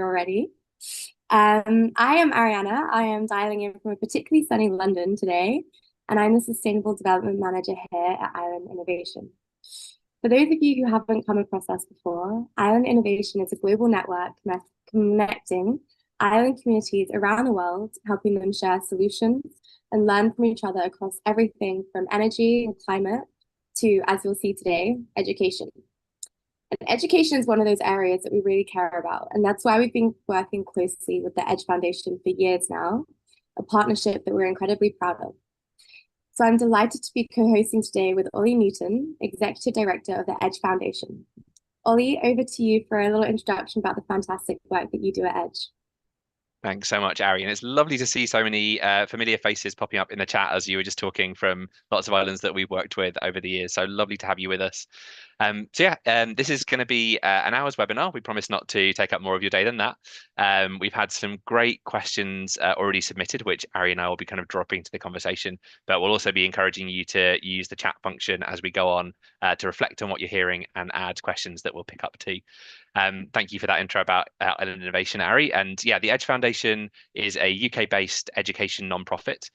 already. I am Ariana. I am dialing in from a particularly sunny London today, and I'm the Sustainable Development Manager here at Island Innovation. For those of you who haven't come across us before, Island Innovation is a global network connecting island communities around the world, helping them share solutions and learn from each other across everything from energy and climate to, as you'll see today, education. And education is one of those areas that we really care about. And that's why we've been working closely with the Edge Foundation for years now, a partnership that we're incredibly proud of. So I'm delighted to be co-hosting today with Ollie Newton, Executive Director of the Edge Foundation. Ollie, over to you for a little introduction about the fantastic work that you do at Edge. Thanks so much, Ari. And it's lovely to see so many familiar faces popping up in the chat as you were just talking from lots of islands that we've worked with over the years. So lovely to have you with us. This is going to be an hour's webinar. We promise not to take up more of your day than that. We've had some great questions already submitted, which Ari and I will be kind of dropping to the conversation, but we'll also be encouraging you to use the chat function as we go on to reflect on what you're hearing and add questions that we'll pick up too. Thank you for that intro about Island Innovation, Ari. And yeah, the Edge Foundation is a UK-based education nonprofit.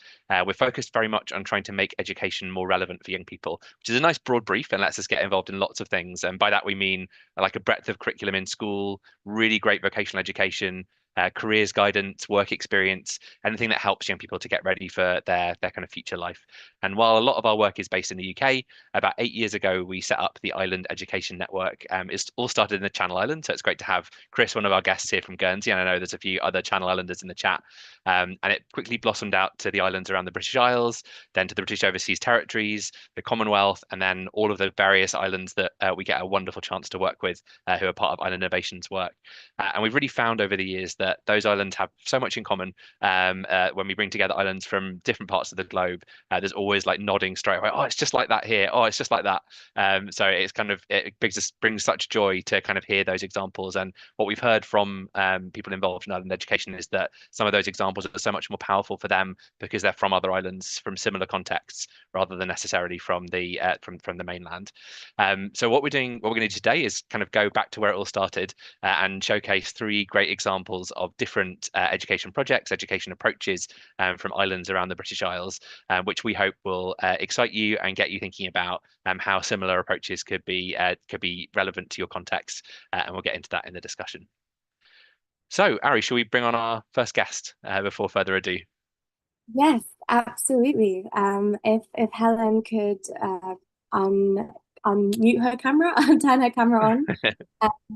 We're focused very much on trying to make education more relevant for young people, which is a nice broad brief and lets us get involved in lots of things. And by that, we mean like a breadth of curriculum in school, really great vocational education, careers guidance, work experience, anything that helps young people to get ready for their kind of future life. And while a lot of our work is based in the UK, about 8 years ago, we set up the Island Education Network. It's all started in the Channel Islands, so it's great to have Chris, one of our guests here from Guernsey, and I know there's a few other Channel Islanders in the chat. And it quickly blossomed out to the islands around the British Isles, then to the British Overseas Territories, the Commonwealth, and then all of the various islands that we get a wonderful chance to work with who are part of Island Innovation's work. And we've really found over the years that those islands have so much in common. When we bring together islands from different parts of the globe, there's always like nodding straight away. Oh, it's just like that here. Oh, it's just like that. So it's kind of, it brings such joy to kind of hear those examples. And what we've heard from people involved in island education is that some of those examples are so much more powerful for them because they're from other islands, from similar contexts, rather than necessarily from the mainland. So what we're going to do today is kind of go back to where it all started and showcase 3 great examples of different education projects, education approaches from islands around the British Isles, which we hope will excite you and get you thinking about how similar approaches could be relevant to your context, and we'll get into that in the discussion. So, Ari, shall we bring on our first guest before further ado? Yes, absolutely. If Helen could unmute her camera, turn her camera on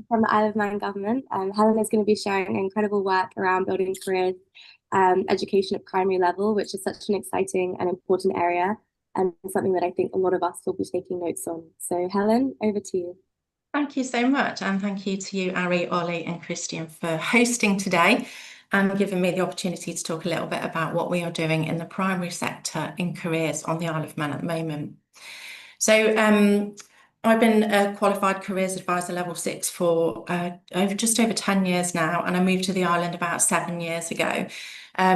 from the Isle of Man government. Helen is going to be sharing incredible work around building careers, education at primary level, which is such an exciting and important area, and something that I think a lot of us will be taking notes on. So Helen, over to you. Thank you so much, and thank you to you, Ari, Ollie and Christian for hosting today and giving me the opportunity to talk a little bit about what we are doing in the primary sector in careers on the Isle of Man at the moment. So I've been a qualified careers advisor level 6 for just over 10 years now, and I moved to the island about 7 years ago.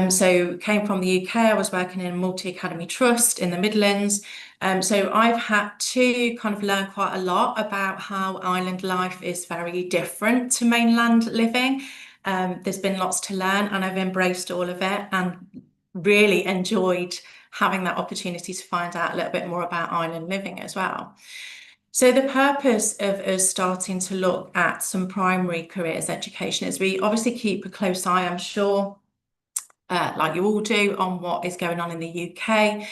So came from the UK, I was working in a multi-academy trust in the Midlands. So I've had to kind of learn quite a lot about how island life is very different to mainland living. There's been lots to learn, and I've embraced all of it and really enjoyed having that opportunity to find out a little bit more about island living as well. So the purpose of us starting to look at some primary careers education is we obviously keep a close eye, I'm sure, like you all do, on what is going on in the UK.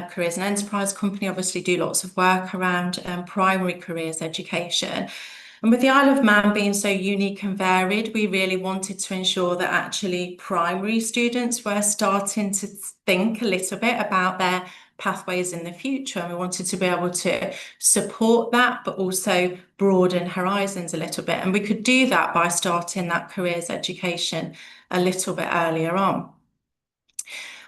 Careers and Enterprise Company obviously do lots of work around primary careers education. And with the Isle of Man being so unique and varied, we really wanted to ensure that actually primary students were starting to think a little bit about their pathways in the future. And we wanted to be able to support that, but also broaden horizons a little bit. And we could do that by starting that careers education a little bit earlier on.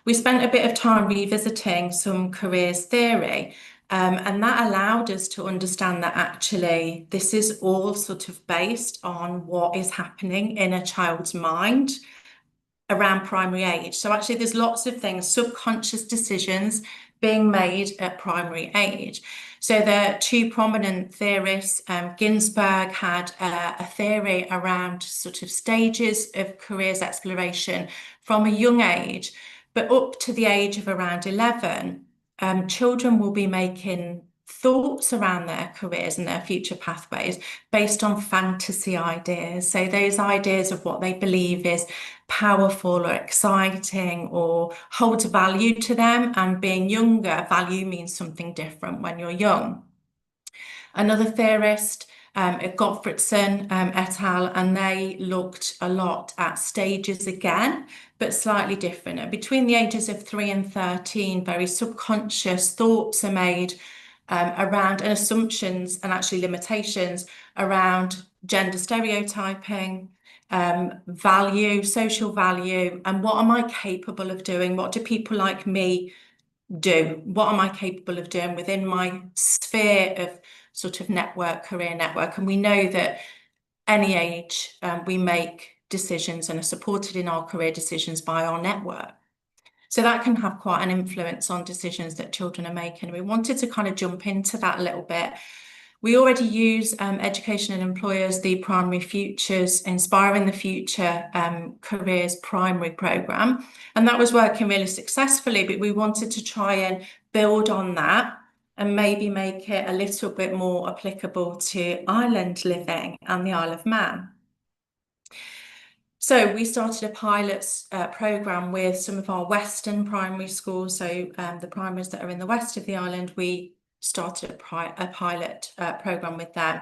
We spent a bit of time revisiting some careers theory, and that allowed us to understand that actually this is all sort of based on what is happening in a child's mind around primary age. So actually there's lots of things, subconscious decisions being made at primary age. So the two prominent theorists, Ginsberg had a theory around sort of stages of careers exploration from a young age, but up to the age of around 11, children will be making thoughts around their careers and their future pathways based on fantasy ideas. So those ideas of what they believe is powerful or exciting or holds value to them. And being younger, value means something different when you're young. Another theorist, Gottfredson et al., and they looked a lot at stages again, but slightly different. And between the ages of 3 and 13, very subconscious thoughts are made around, and assumptions and actually limitations around gender stereotyping, value, social value, and what am I capable of doing? What do people like me do? What am I capable of doing within my sphere of sort of career network? And we know that any age we make decisions and are supported in our career decisions by our network. So that can have quite an influence on decisions that children are making. We wanted to kind of jump into that a little bit. We already use Education and Employers, the Primary Futures, Inspiring the Future Careers Primary Programme. And that was working really successfully, but we wanted to try and build on that and maybe make it a little bit more applicable to island living and the Isle of Man. So we started a pilot programme with some of our Western primary schools. So the primaries that are in the west of the island, we started a pilot programme with them.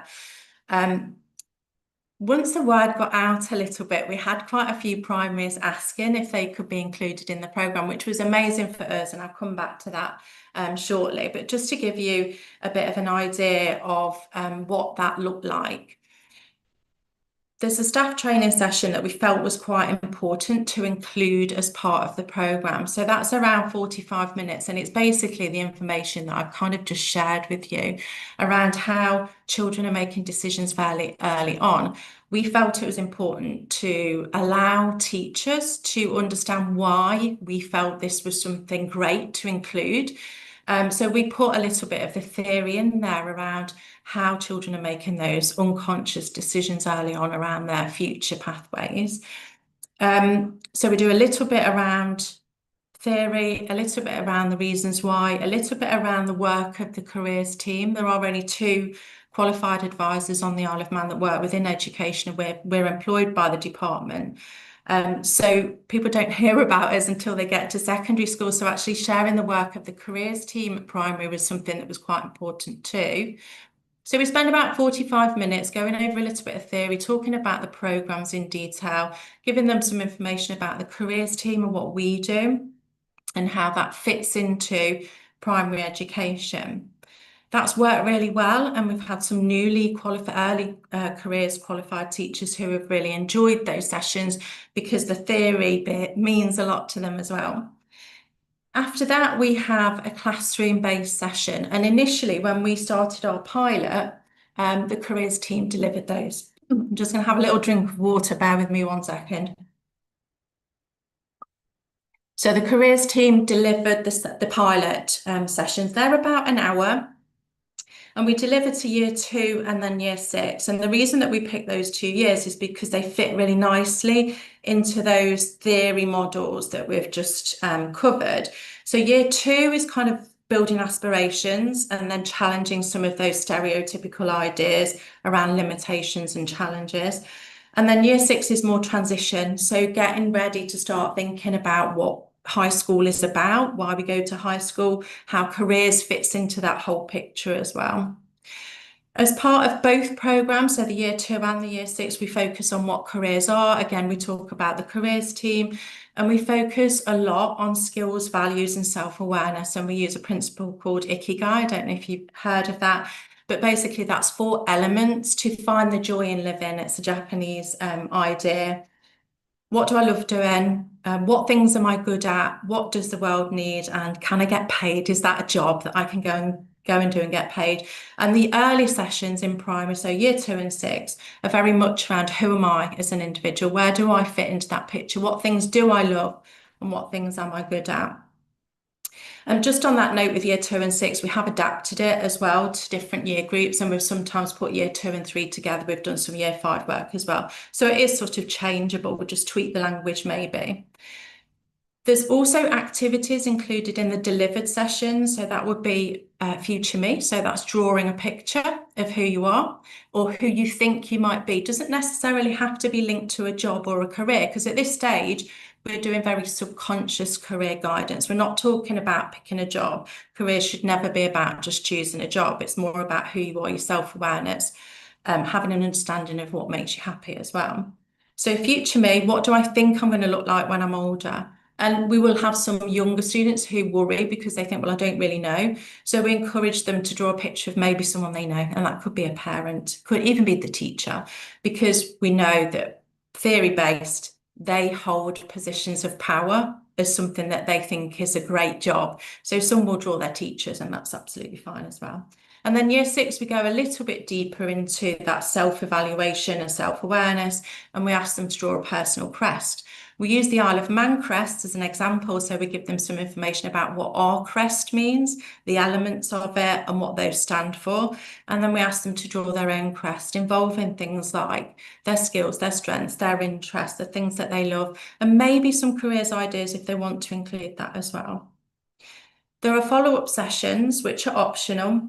Once the word got out a little bit, we had quite a few primaries asking if they could be included in the programme, which was amazing for us, and I'll come back to that shortly. But just to give you a bit of an idea of what that looked like. There's a staff training session that we felt was quite important to include as part of the programme. So that's around 45 minutes, and it's basically the information that I've kind of just shared with you around how children are making decisions fairly early on. We felt it was important to allow teachers to understand why we felt this was something great to include. So we put a little bit of the theory in there around how children are making those unconscious decisions early on around their future pathways. So we do a little bit around theory, a little bit around the reasons why, a little bit around the work of the careers team. There are only 2 qualified advisors on the Isle of Man that work within education, and we're employed by the department. So people don't hear about us until they get to secondary school. So actually sharing the work of the careers team at primary was something that was quite important too. So we spend about 45 minutes going over a little bit of theory, talking about the programmes in detail, giving them some information about the careers team and what we do and how that fits into primary education. That's worked really well, and we've had some newly qualified, early careers qualified teachers who have really enjoyed those sessions because the theory bit means a lot to them as well. After that, we have a classroom-based session, and initially when we started our pilot, the careers team delivered those. I'm just going to have a little drink of water, bear with me 1 second. So the careers team delivered the pilot sessions. They're about an hour. And we delivered to year 2 and then year 6. And the reason that we picked those 2 years is because they fit really nicely into those theory models that we've just covered. So year 2 is kind of building aspirations and then challenging some of those stereotypical ideas around limitations and challenges. And then year 6 is more transition. So getting ready to start thinking about what high school is about, why we go to high school, how careers fits into that whole picture as well. As part of both programmes, so the year 2 and the year 6, we focus on what careers are. Again, we talk about the careers team, and we focus a lot on skills, values, and self-awareness. And we use a principle called Ikigai. I don't know if you've heard of that, but basically that's 4 elements to find the joy in living. It's a Japanese idea. What do I love doing? What things am I good at? What does the world need? And can I get paid? Is that a job that I can go and do and get paid? And the early sessions in primary, so year 2 and 6, are very much around who am I as an individual? Where do I fit into that picture? What things do I love? And what things am I good at? And just on that note, with year 2 and 6, we have adapted it as well to different year groups, and we've sometimes put year 2 and 3 together. We've done some year 5 work as well. So it is sort of changeable. We'll just tweak the language maybe. There's also activities included in the delivered session. So that would be Future Me. So that's drawing a picture of who you are or who you think you might be. Doesn't necessarily have to be linked to a job or a career, because at this stage, we're doing very subconscious career guidance. We're not talking about picking a job. Careers should never be about just choosing a job. It's more about who you are, your self-awareness, having an understanding of what makes you happy as well. So future me, what do I think I'm going to look like when I'm older? And we will have some younger students who worry because they think, well, I don't really know. So we encourage them to draw a picture of maybe someone they know, and that could be a parent, could even be the teacher, because we know that theory-based, they hold positions of power as something that they think is a great job. So some will draw their teachers, and that's absolutely fine as well. And then year 6, we go a little bit deeper into that self-evaluation and self-awareness, and we ask them to draw a personal crest. We use the Isle of Man crest as an example, so we give them some information about what our crest means, the elements of it, and what those stand for. And then we ask them to draw their own crest, involving things like their skills, their strengths, their interests, the things that they love, and maybe some careers ideas if they want to include that as well. There are follow-up sessions, which are optional.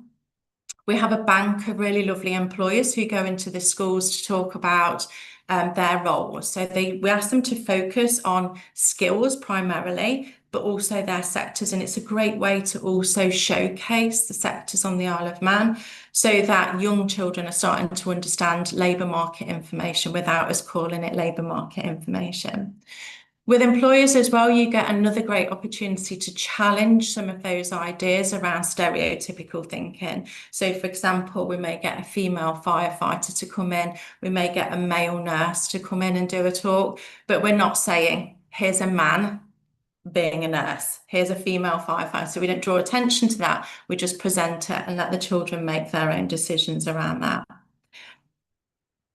We have a bank of really lovely employers who go into the schools to talk about their roles. So we ask them to focus on skills primarily, but also their sectors. And it's a great way to also showcase the sectors on the Isle of Man so that young children are starting to understand labour market information without us calling it labour market information. With employers as well, you get another great opportunity to challenge some of those ideas around stereotypical thinking. So, for example, we may get a female firefighter to come in, we may get a male nurse to come in and do a talk, but we're not saying, here's a man being a nurse, here's a female firefighter. So we don't draw attention to that, we just present it and let the children make their own decisions around that.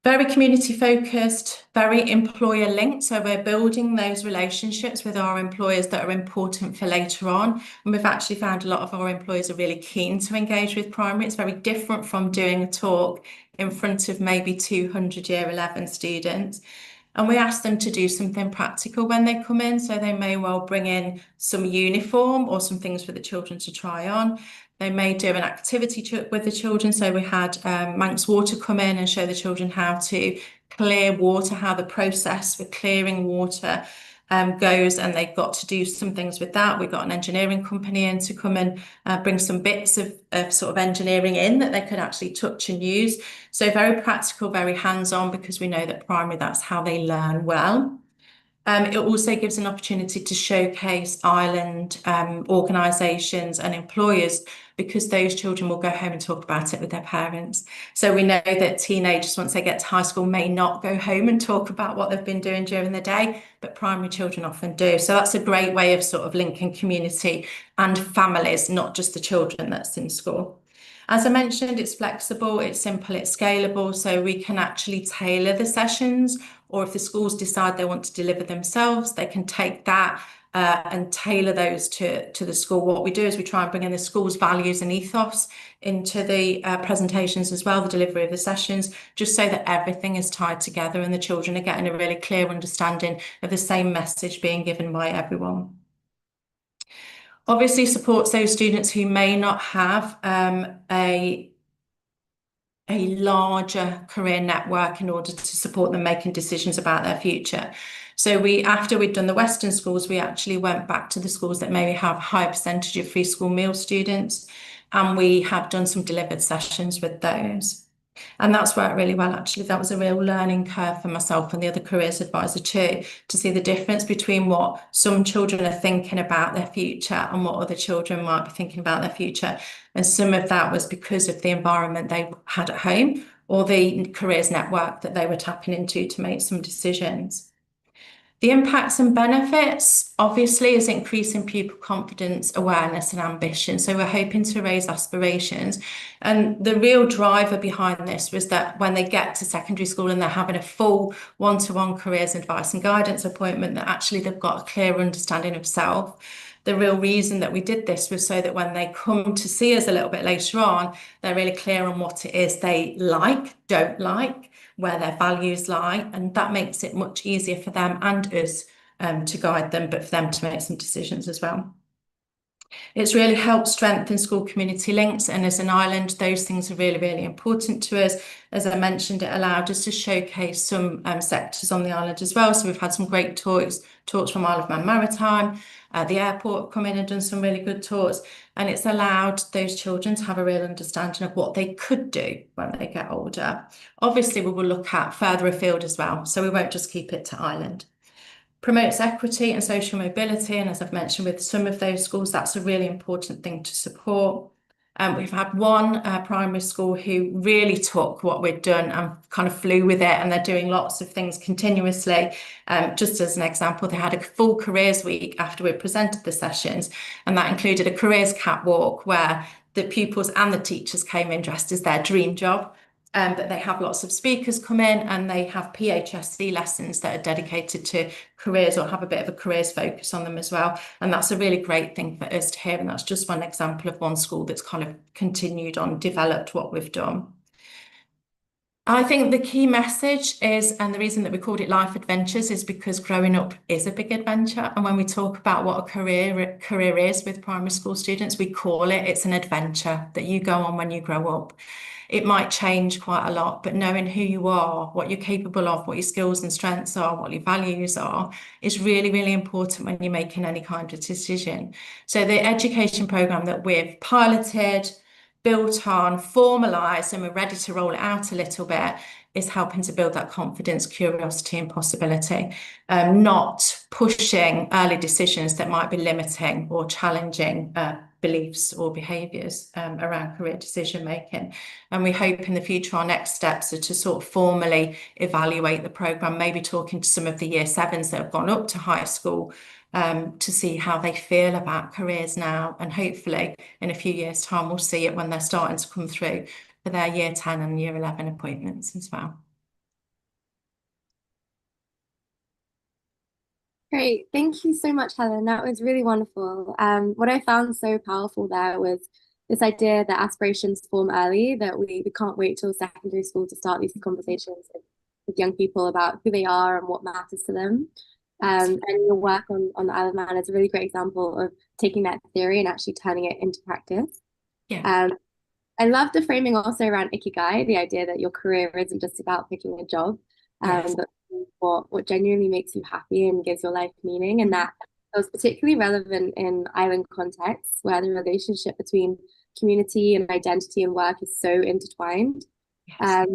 Very community focused, very employer linked. So we're building those relationships with our employers that are important for later on. And we've actually found a lot of our employers are really keen to engage with primary. It's very different from doing a talk in front of maybe 200 year 11 students. And we ask them to do something practical when they come in. So they may well bring in some uniform or some things for the children to try on. They may do an activity with the children. So we had Manx Water come in and show the children how to clear water, how the process for clearing water goes, and they got to do some things with that. We got an engineering company in to come and bring some bits of sort of engineering in that they could actually touch and use. So very practical, very hands-on, because we know that primary, that's how they learn well. It also gives an opportunity to showcase island organisations and employers, because those children will go home and talk about it with their parents. So we know that teenagers, once they get to high school, may not go home and talk about what they've been doing during the day, but primary children often do. So that's a great way of sort of linking community and families, not just the children that's in school. As I mentioned, it's flexible, it's simple, it's scalable, so we can actually tailor the sessions, or if the schools decide they want to deliver themselves, they can take that and tailor those to the school. What we do is we try and bring in the school's values and ethos into the presentations as well, the delivery of the sessions, just so that everything is tied together and the children are getting a really clear understanding of the same message being given by everyone. Obviously supports those students who may not have a larger career network in order to support them making decisions about their future. So after we'd done the Western schools, we actually went back to the schools that maybe have a high percentage of free school meal students, and we have done some delivered sessions with those. And that's worked really well, actually. That was a real learning curve for myself and the other careers advisor too, to see the difference between what some children are thinking about their future and what other children might be thinking about their future. And some of that was because of the environment they had at home or the careers network that they were tapping into to make some decisions. The impacts and benefits, obviously, is increasing pupil confidence, awareness and ambition. So we're hoping to raise aspirations. And the real driver behind this was that when they get to secondary school and they're having a full one-to-one careers advice and guidance appointment, that actually they've got a clear understanding of self. the real reason that we did this was so that when they come to see us a little bit later on, they're really clear on what it is they like, don't like, where their values lie, and that makes it much easier for them and us to guide them, but for them to make some decisions as well. It's really helped strengthen school community links, and as an island, those things are really, really important to us. As I mentioned, it allowed us to showcase some sectors on the island as well. So we've had some great talks from Isle of Man Maritime, the airport come in and done some really good talks, and it's allowed those children to have a real understanding of what they could do when they get older. Obviously, we will look at further afield as well, so we won't just keep it to Ireland. Promotes equity and social mobility, and as I've mentioned with some of those schools, that's a really important thing to support. We've had one primary school who really took what we'd done and kind of flew with it, and they're doing lots of things continuously. Just as an example, they had a full careers week after we presented the sessions, and that included a careers catwalk where the pupils and the teachers came in dressed as their dream job. But they have lots of speakers come in, and they have PHSC lessons that are dedicated to careers or have a bit of a careers focus on them as well. And that's a really great thing for us to hear. And that's just one example of one school that's kind of continued on, developed what we've done. I think the key message is, and the reason that we called it Life Adventures is because growing up is a big adventure. And when we talk about what a career is with primary school students, we call it's an adventure that you go on when you grow up. It might change quite a lot, but knowing who you are, what you're capable of, what your skills and strengths are, what your values are, is really, really important when you're making any kind of decision. So the education programme that we've piloted, built on, formalised, and we're ready to roll it out a little bit, is helping to build that confidence, curiosity, and possibility, not pushing early decisions that might be limiting or challenging beliefs or behaviours around career decision making. And we hope in the future our next steps are to sort of formally evaluate the programme, maybe talking to some of the year sevens that have gone up to high school to see how they feel about careers now, and hopefully in a few years' time we'll see it when they're starting to come through for their year 10 and year 11 appointments as well. Great. Thank you so much, Helen. That was really wonderful. What I found so powerful there was this idea that aspirations form early, that we can't wait till secondary school to start these conversations with young people about who they are and what matters to them. And your work on the Isle of Man is a really great example of taking that theory and actually turning it into practice. Yeah. I love the framing also around Ikigai, the idea that your career isn't just about picking a job, Yes. but what genuinely makes you happy and gives your life meaning. And that was particularly relevant in island contexts where the relationship between community and identity and work is so intertwined. Yes.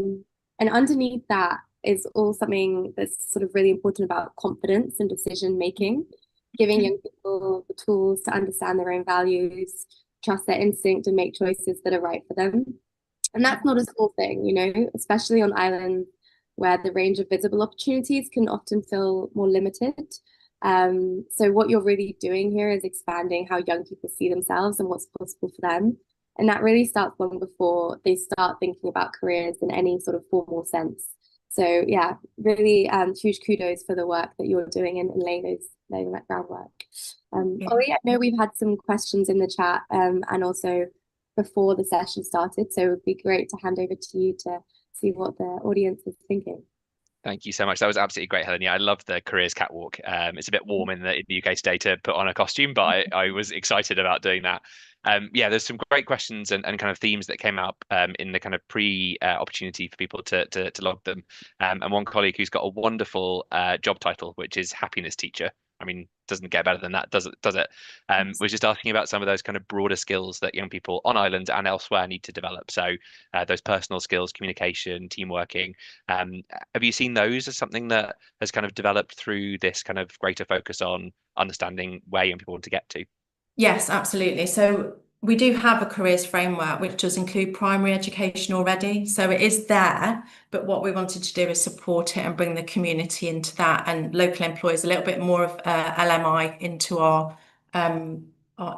And underneath that is all something that's sort of really important about confidence and decision making, giving young people the tools to understand their own values, trust their instinct, and make choices that are right for them. And that's not a small thing, especially on islands where the range of visible opportunities can often feel more limited. So what you're really doing here is expanding how young people see themselves and what's possible for them. And that really starts long before they start thinking about careers in any sort of formal sense. So yeah, really huge kudos for the work that you're doing and laying that groundwork. Ollie, I know we've had some questions in the chat and also before the session started, so it would be great to hand over to you to see what the audience is thinking. Thank you so much. That was absolutely great, Helen. Yeah, I love the careers catwalk. It's a bit warm in the UK today to put on a costume, but I was excited about doing that. Yeah, there's some great questions and kind of themes that came up in the kind of opportunity for people to log them. And one colleague who's got a wonderful job title, which is happiness teacher. I mean, doesn't get better than that, does it? Was just asking about some of those kind of broader skills that young people on island and elsewhere need to develop. So those personal skills, communication, team working. Have you seen those as something that has kind of developed through this kind of greater focus on understanding where young people want to get to? Yes, absolutely. So we do have a careers framework which does include primary education already. So it is there, but what we wanted to do is support it and bring the community into that, and local employers a little bit more of LMI into our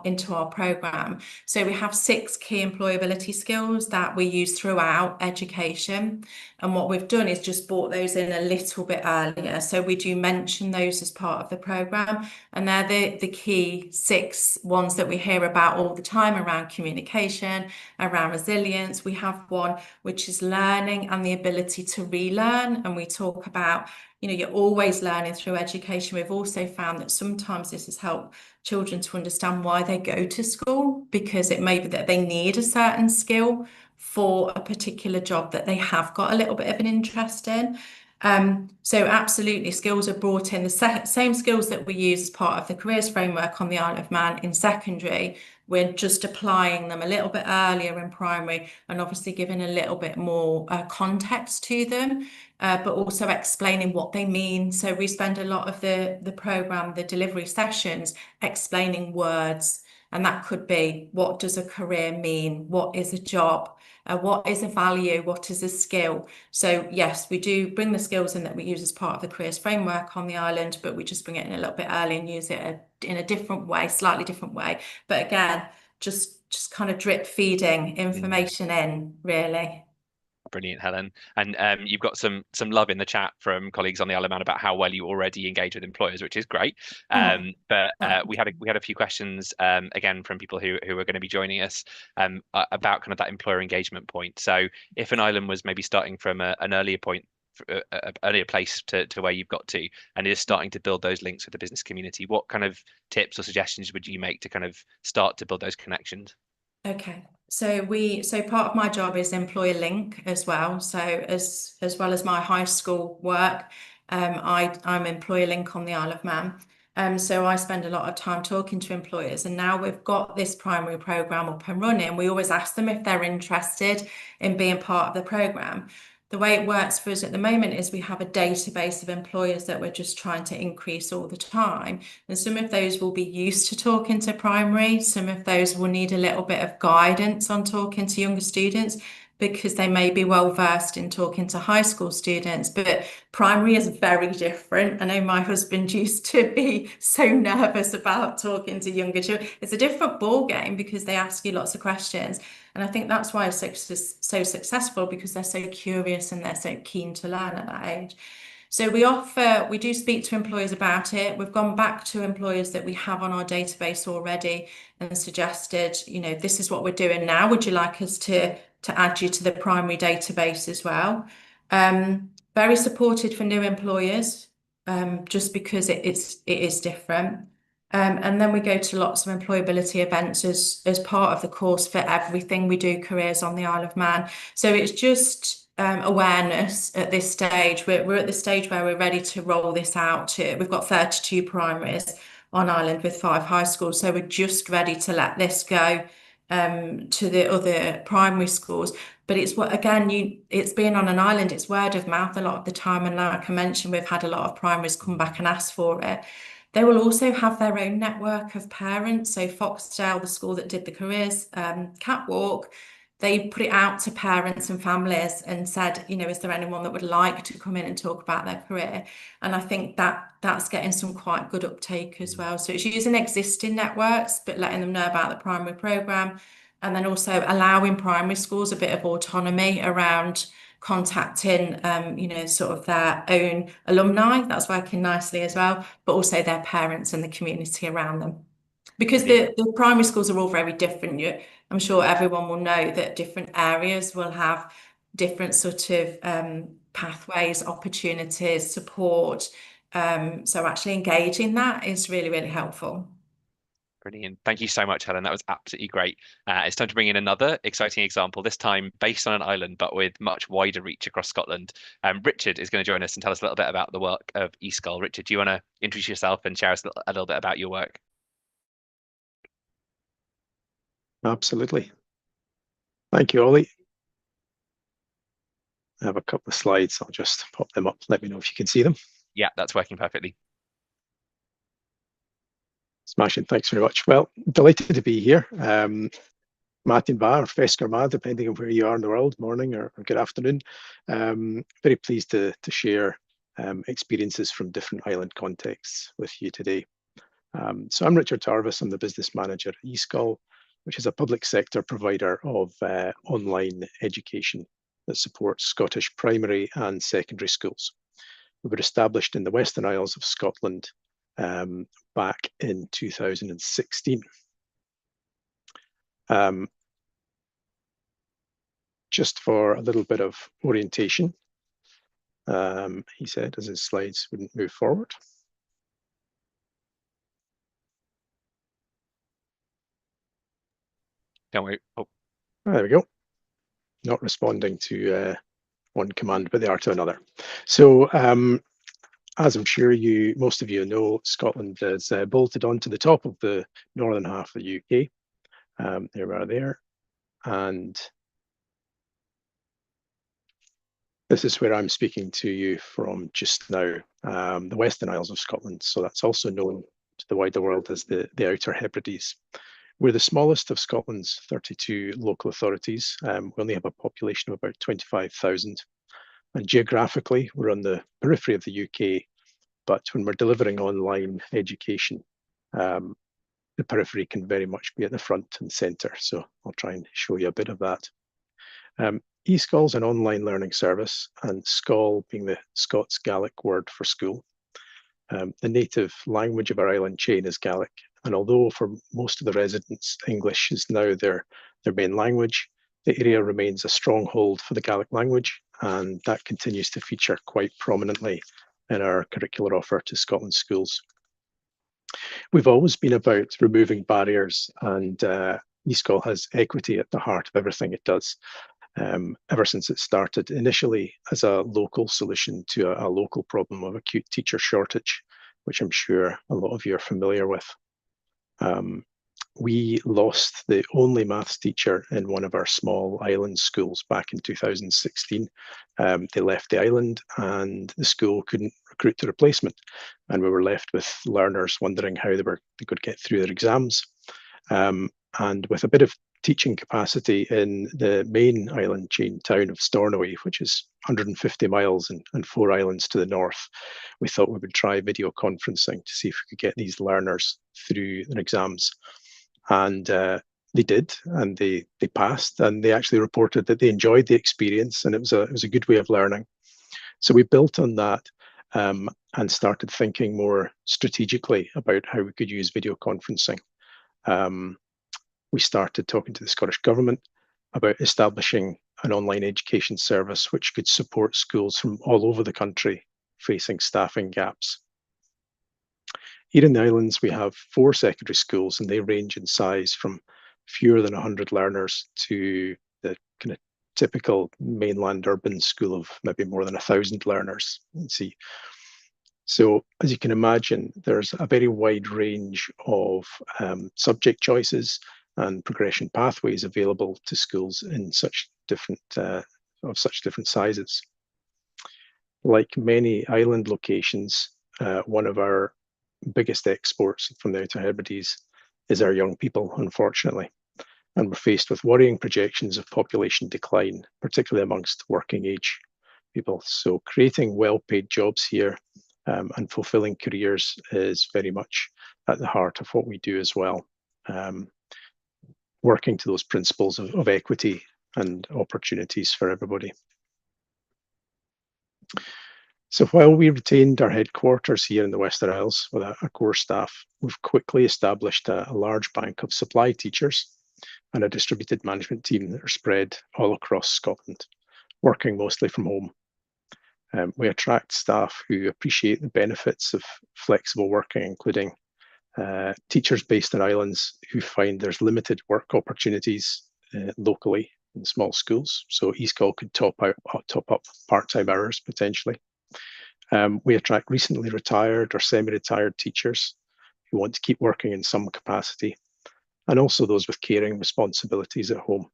into our program. So we have 6 key employability skills that we use throughout education. And what we've done is just brought those in a little bit earlier. So we do mention those as part of the program. And they're the key 6 ones that we hear about all the time around communication, around resilience. We have one which is learning and the ability to relearn. And we talk about, you're always learning through education. We've also found that sometimes this has helped children to understand why they go to school, because it may be that they need a certain skill for a particular job that they have got a little bit of an interest in. So absolutely, skills are brought in, the same skills that we use as part of the careers framework on the Isle of Man in secondary. We're just applying them a little bit earlier in primary, and obviously giving a little bit more context to them, but also explaining what they mean. So we spend a lot of the program, the delivery sessions, explaining words. And that could be, what does a career mean? What is a job? What is a value? What is a skill? So yes, we do bring the skills in that we use as part of the careers framework on the island, but we just bring it in a little bit early and use it in a different way, slightly different way. But again, just kind of drip feeding information in, really. Brilliant, Helen. And you've got some love in the chat from colleagues on the Isle of Man about how well you already engage with employers, which is great. But we had a few questions again from people who are going to be joining us about kind of that employer engagement point. So if an island was maybe starting from an earlier point, earlier place to where you've got to, and is starting to build those links with the business community, what kind of tips or suggestions would you make to kind of start to build those connections? Okay, so part of my job is employer link as well. So as well as my high school work, I'm employer link on the Isle of Man. So I spend a lot of time talking to employers, and now we've got this primary program up and running. We always ask them if they're interested in being part of the program. The way it works for us at the moment is we have a database of employers that we're just trying to increase all the time. And some of those will be used to talking to primary. Some of those will need a little bit of guidance on talking to younger students, because they may be well versed in talking to high school students, but primary is very different. I know my husband used to be so nervous about talking to younger children. It's a different ball game because they ask you lots of questions. And I think that's why it's so successful, because they're so curious and they're so keen to learn at that age. So we do speak to employers about it. We've gone back to employers that we have on our database already and suggested, this is what we're doing now. Would you like us to add you to the primary database as well? Very supported for new employers, just because it is different. And then we go to lots of employability events as part of the course for everything we do careers on the Isle of Man. So it's just awareness at this stage. We're at the stage where we're ready to roll this out we've got 32 primaries on island with 5 high schools. So we're just ready to let this go to the other primary schools. But it's it's being on an island, it's word of mouth a lot of the time. And like I mentioned, we've had a lot of primaries come back and ask for it. They will also have their own network of parents. So Foxdale, the school that did the careers catwalk, they put it out to parents and families and said, is there anyone that would like to come in and talk about their career? And I think that's getting some quite good uptake as well. So it's using existing networks, but letting them know about the primary programme, and then also allowing primary schools a bit of autonomy around contacting, sort of their own alumni. That's working nicely as well, but also their parents and the community around them. Because the primary schools are all very different. I'm sure everyone will know that different areas will have different sort of pathways, opportunities, support. So actually engaging that is really, really helpful. Brilliant. Thank you so much, Helen. That was absolutely great. It's time to bring in another exciting example, this time based on an island, but with much wider reach across Scotland. Richard is going to join us and tell us a little bit about the work of E-Sgoil. Richard, do you want to introduce yourself and share us a little bit about your work? Absolutely. Thank you, Ollie. I have a couple of slides. I'll just pop them up. Let me know if you can see them. Yeah, that's working perfectly. Smashing. Thanks very much. Well, delighted to be here. Martin Bar, Fesker Ma, depending on where you are in the world, morning or good afternoon. Very pleased to share experiences from different island contexts with you today. So I'm Richard Tarves. I'm the business manager at E-Sgoil, which is a public sector provider of online education that supports Scottish primary and secondary schools. We were established in the Western Isles of Scotland back in 2016. Just for a little bit of orientation, he said, as his slides wouldn't move forward. Don't worry. Oh. There we go. Not responding to one command, but they are to another. So, as I'm sure most of you know, Scotland is bolted onto the top of the northern half of the UK. There we are there. And this is where I'm speaking to you from just now, the Western Isles of Scotland. So that's also known to the wider world as the Outer Hebrides. We're the smallest of Scotland's 32 local authorities. We only have a population of about 25,000. And geographically, we're on the periphery of the UK. But when we're delivering online education, the periphery can very much be at the front and centre. So I'll try and show you a bit of that. E-Sgoil is an online learning service, and Scoil being the Scots Gaelic word for school. The native language of our island chain is Gaelic, and although for most of the residents English is now their main language, the area remains a stronghold for the Gaelic language, and that continues to feature quite prominently in our curricular offer to Scotland's schools. We've always been about removing barriers, and E-Sgoil has equity at the heart of everything it does. Ever since it started, initially as a local solution to a local problem of acute teacher shortage, which I'm sure a lot of you are familiar with. We lost the only maths teacher in one of our small island schools back in 2016. They left the island and the school couldn't recruit a replacement. And we were left with learners wondering how they could get through their exams. And with a bit of teaching capacity in the main island chain town of Stornoway, which is 150 miles and 4 islands to the north, we thought we would try video conferencing to see if we could get these learners through their exams. And they did, and they passed, and they actually reported that they enjoyed the experience, and it was a good way of learning. So we built on that and started thinking more strategically about how we could use video conferencing. We started talking to the Scottish Government about establishing an online education service which could support schools from all over the country facing staffing gaps. Here in the islands, we have 4 secondary schools, and they range in size from fewer than 100 learners to the kind of typical mainland urban school of maybe more than 1,000 learners. So as you can imagine, there's a very wide range of subject choices and progression pathways available to schools in such different sizes. Like many island locations, one of our biggest exports from the Outer Hebrides is our young people, unfortunately. And we're faced with worrying projections of population decline, particularly amongst working age people. So creating well-paid jobs here and fulfilling careers is very much at the heart of what we do as well. Working to those principles of equity and opportunities for everybody. So while we retained our headquarters here in the Western Isles with a core staff, we've quickly established a large bank of supply teachers and a distributed management team that are spread all across Scotland, working mostly from home. We attract staff who appreciate the benefits of flexible working, including teachers based in islands who find there's limited work opportunities locally in small schools. So E-Sgoil could top up part-time hours potentially. We attract recently retired or semi-retired teachers who want to keep working in some capacity, and also those with caring responsibilities at home.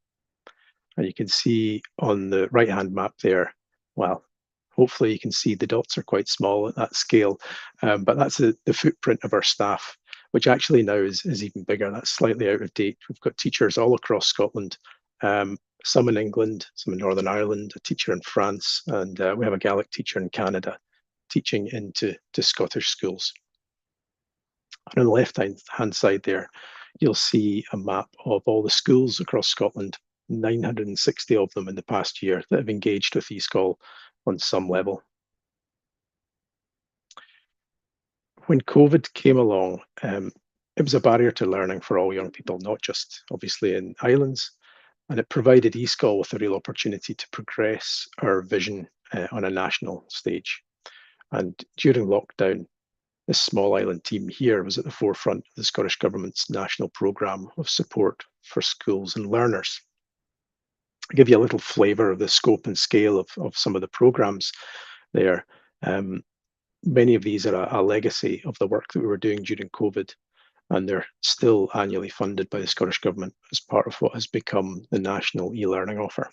And you can see on the right-hand map there, well, hopefully you can see the dots are quite small at that scale, but that's the footprint of our staff, which actually now is even bigger. That's slightly out of date. We've got teachers all across Scotland, some in England, some in Northern Ireland, a teacher in France, and we have a Gaelic teacher in Canada teaching into Scottish schools. And on the left-hand side there, you'll see a map of all the schools across Scotland, 960 of them in the past year that have engaged with E-Sgoil on some level. When COVID came along, it was a barrier to learning for all young people, not just obviously in islands, and it provided E-Sgoil with a real opportunity to progress our vision on a national stage. And during lockdown, this small island team here was at the forefront of the Scottish Government's national programme of support for schools and learners. I'll give you a little flavour of the scope and scale of some of the programmes there. Many of these are a legacy of the work that we were doing during COVID, and they're still annually funded by the Scottish Government as part of what has become the national e-learning offer.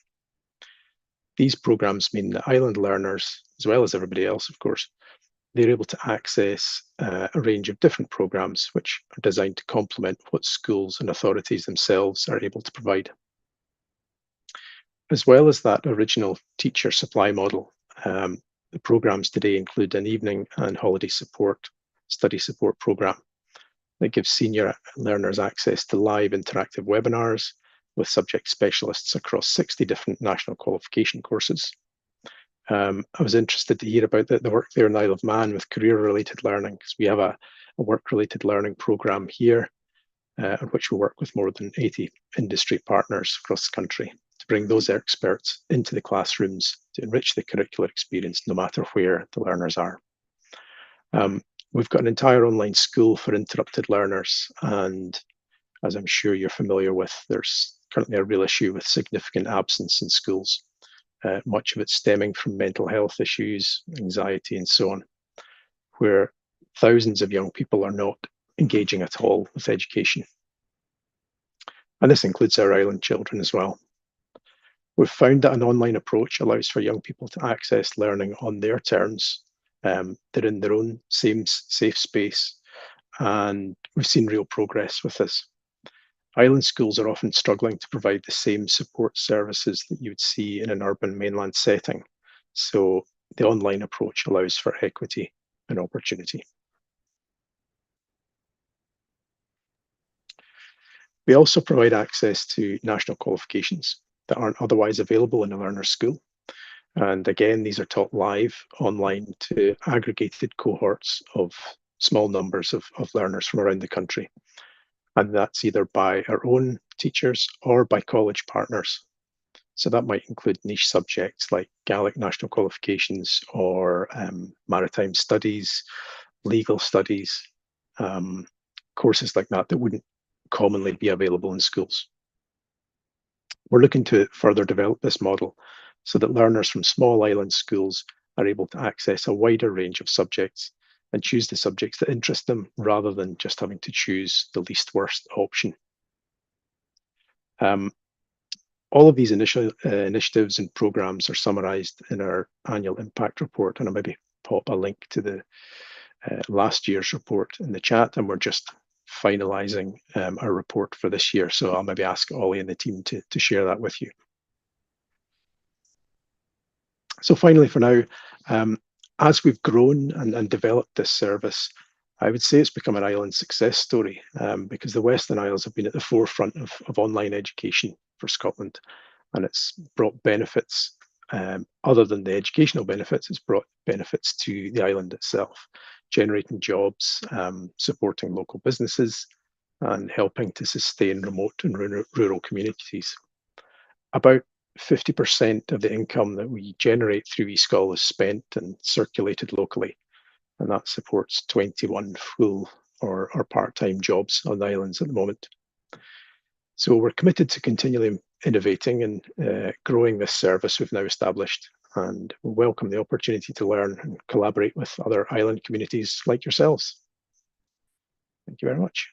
These programmes mean that island learners, as well as everybody else, of course, they're able to access a range of different programmes which are designed to complement what schools and authorities themselves are able to provide. As well as that original teacher supply model, the programmes today include an evening and holiday support, study support programme that gives senior learners access to live interactive webinars with subject specialists across 60 different national qualification courses. I was interested to hear about the work there in the Isle of Man with career-related learning, because we have a work-related learning programme here, on which we work with more than 80 industry partners across the country to bring those experts into the classrooms to enrich the curricular experience, no matter where the learners are. We've got an entire online school for interrupted learners, and as I'm sure you're familiar with, there's currently a real issue with significant absence in schools. Much of it stemming from mental health issues, anxiety, and so on, where thousands of young people are not engaging at all with education. And this includes our island children as well. We've found that an online approach allows for young people to access learning on their terms. They're in their own safe space, and we've seen real progress with this. Island schools are often struggling to provide the same support services that you would see in an urban mainland setting. So the online approach allows for equity and opportunity. We also provide access to national qualifications that aren't otherwise available in a learner's school. And again, these are taught live online to aggregated cohorts of small numbers of learners from around the country. And that's either by our own teachers or by college partners. So that might include niche subjects like Gaelic national qualifications or maritime studies, legal studies, courses like that wouldn't commonly be available in schools. We're looking to further develop this model so that learners from small island schools are able to access a wider range of subjects and choose the subjects that interest them rather than just having to choose the least worst option. All of these initiatives and programs are summarised in our annual impact report, and I'll maybe pop a link to the last year's report in the chat, and we're just finalising our report for this year. So I'll maybe ask Ollie and the team to share that with you. So finally, for now, as we've grown and developed this service, I would say it's become an island success story, because the Western Isles have been at the forefront of online education for Scotland, and it's brought benefits. Other than the educational benefits, it's brought benefits to the island itself, generating jobs, supporting local businesses, and helping to sustain remote and rural communities. About 50% of the income that we generate through E-Sgoil is spent and circulated locally, and that supports 21 full or part-time jobs on the islands at the moment. So we're committed to continually innovating and growing this service we've now established, and we welcome the opportunity to learn and collaborate with other island communities like yourselves. Thank you very much.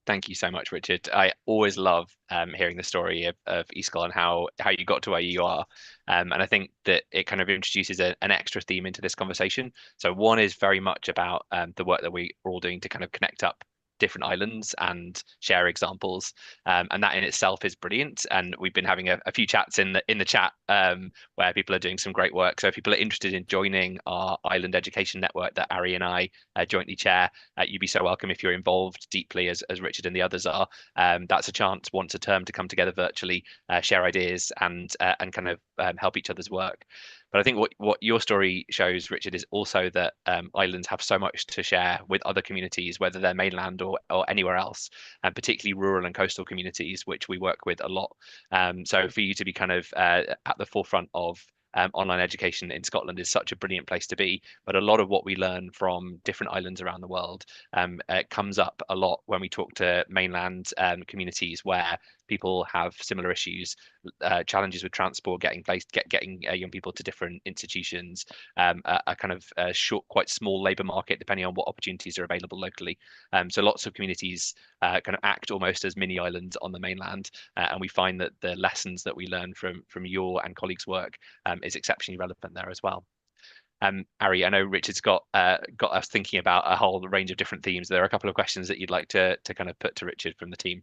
Thank you so much, Richard. I always love hearing the story of E-Sgoil and how you got to where you are. And I think that it kind of introduces an extra theme into this conversation. So one is very much about the work that we're all doing to kind of connect up different islands and share examples, and that in itself is brilliant. And we've been having a few chats in the chat where people are doing some great work. So if people are interested in joining our island education network that Ari and I jointly chair, you'd be so welcome if you're involved deeply as Richard and the others are. That's a chance once a term to come together virtually, share ideas, and kind of help each other's work. But I think what your story shows, Richard, is also that islands have so much to share with other communities, whether they're mainland or anywhere else, and particularly rural and coastal communities, which we work with a lot. So for you to be kind of at the forefront of online education in Scotland is such a brilliant place to be. But a lot of what we learn from different islands around the world comes up a lot when we talk to mainland communities where people have similar issues, challenges with transport, getting young people to different institutions, a kind of short, quite small labour market, depending on what opportunities are available locally. So lots of communities kind of act almost as mini islands on the mainland, and we find that the lessons that we learn from your and colleagues' work is exceptionally relevant there as well. Ari, I know Richard's got us thinking about a whole range of different themes. There are a couple of questions that you'd like to kind of put to Richard from the team.